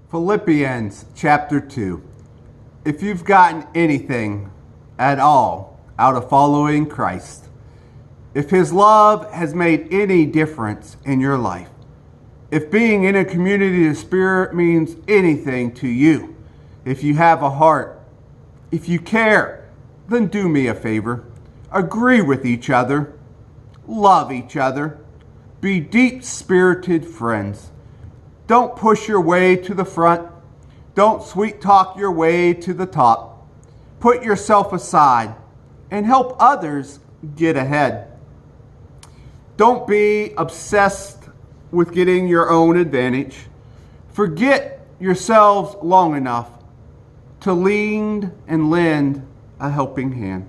Philippians Chapter 2. If you've gotten anything at all out of following Christ, if His love has made any difference in your life, if being in a community of spirit means anything to you, if you have a heart, if you care, then do me a favor. Agree with each other, love each other, be deep-spirited friends. Don't push your way to the front. Don't sweet-talk your way to the top. Put yourself aside and help others get ahead. Don't be obsessed with getting your own advantage. Forget yourselves long enough to lean and lend a helping hand.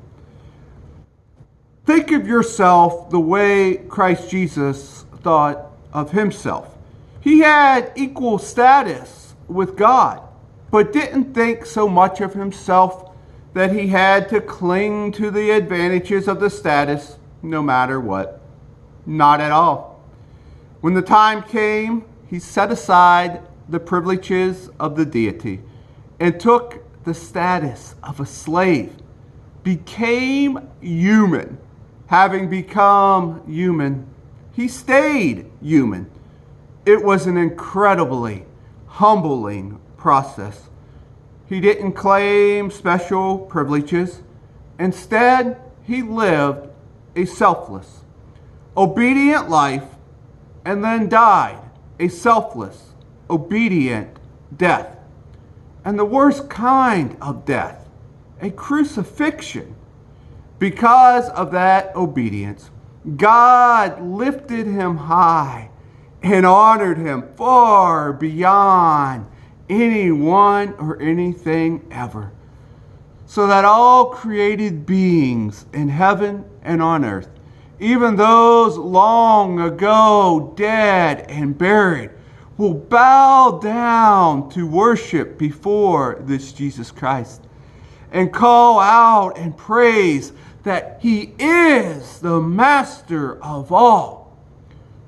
Think of yourself the way Christ Jesus thought of himself. He had equal status with God, but didn't think so much of himself that he had to cling to the advantages of the status no matter what. Not at all. When the time came, he set aside the privileges of the deity and took the status of a slave, became human. Having become human, he stayed human. It was an incredibly humbling process. He didn't claim special privileges. Instead, he lived a selfless, obedient life and then died a selfless, obedient death. And the worst kind of death, a crucifixion. Because of that obedience, God lifted him high and honored him far beyond anyone or anything ever, so that all created beings in heaven and on earth, even those long ago dead and buried, will bow down to worship before this Jesus Christ and call out and praise that he is the master of all,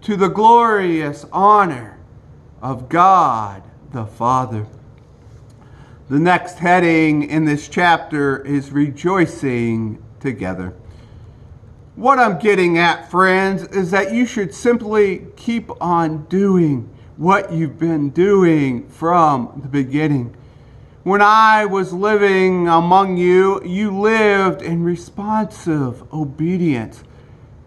to the glorious honor of God the Father. The next heading in this chapter is rejoicing together. What I'm getting at, friends, is that you should simply keep on doing what you've been doing from the beginning. When I was living among you, you lived in responsive obedience.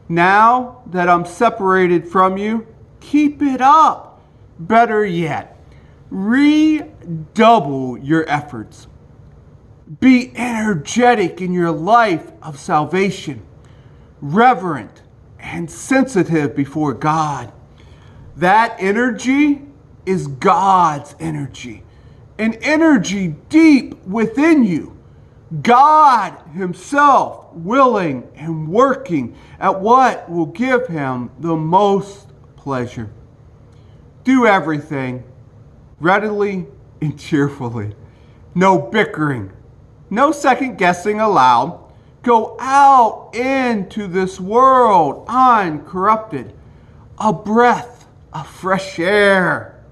Now that I'm separated from you, keep it up. Better yet, redouble your efforts. Be energetic in your life of salvation, reverent and sensitive before God. That energy is God's energy, an energy deep within you. God himself willing and working at what will give him the most pleasure. Do everything readily and cheerfully. No bickering, no second guessing allowed. Go out into this world uncorrupted, a breath of fresh air,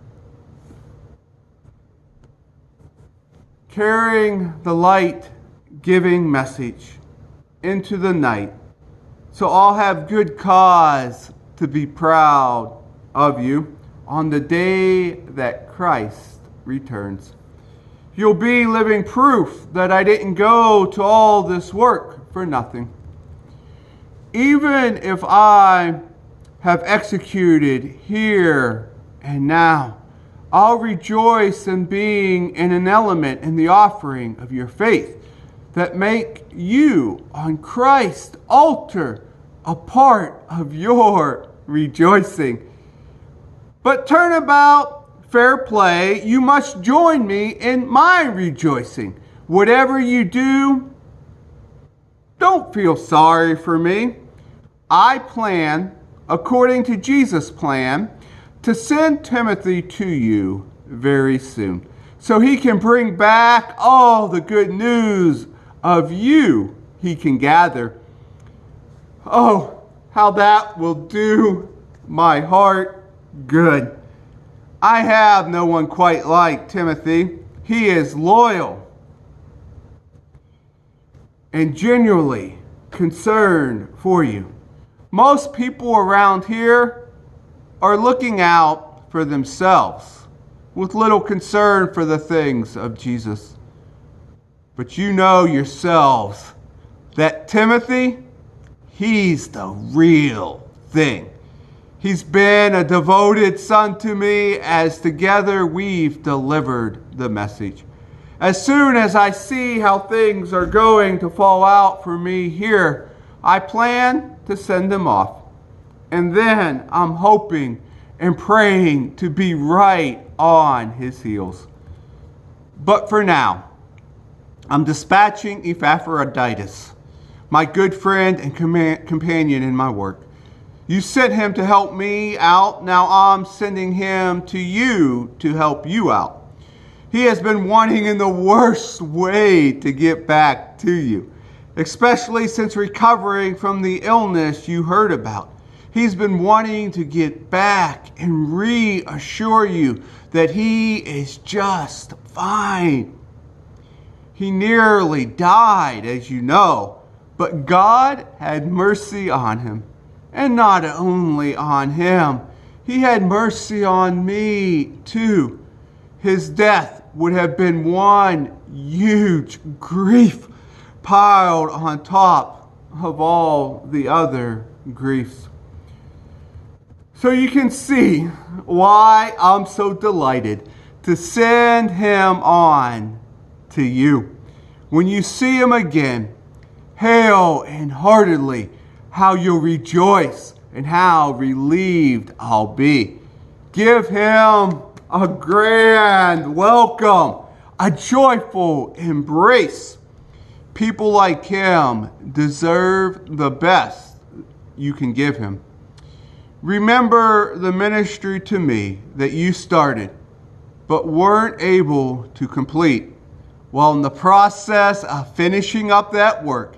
carrying the light-giving message into the night, so all have good cause to be proud of you on the day that Christ returns. You'll be living proof that I didn't go to all this work for nothing. Even if I have executed here and now, I'll rejoice in being in an element in the offering of your faith that make you on Christ's altar a part of your rejoicing. But turn about, fair play, you must join me in my rejoicing. Whatever you do, don't feel sorry for me. I plan, according to Jesus' plan, to send Timothy to you very soon, so he can bring back all the good news of you he can gather. Oh, how that will do my heart good. I have no one quite like Timothy. He is loyal and genuinely concerned for you. Most people around here are looking out for themselves with little concern for the things of Jesus. But you know yourselves that Timothy, he's the real thing. He's been a devoted son to me as together we've delivered the message. As soon as I see how things are going to fall out for me here, I plan to send him off. And then I'm hoping and praying to be right on his heels. But for now, I'm dispatching Epaphroditus, my good friend and companion in my work. You sent him to help me out. Now I'm sending him to you to help you out. He has been wanting in the worst way to get back to you, especially since recovering from the illness you heard about. He's been wanting to get back and reassure you that he is just fine. He nearly died, as you know, but God had mercy on him. And not only on him, he had mercy on me too. His death would have been one huge grief piled on top of all the other griefs. So you can see why I'm so delighted to send him on to you. When you see him again, hail and heartily how you'll rejoice and how relieved I'll be. Give him a grand welcome, a joyful embrace. People like him deserve the best you can give him. Remember the ministry to me that you started, but weren't able to complete. While in the process of finishing up that work,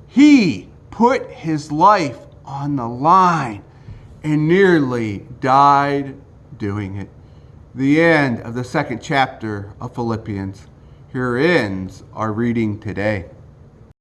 he put his life on the line and nearly died doing it. The end of the second chapter of Philippians. Here ends our reading today.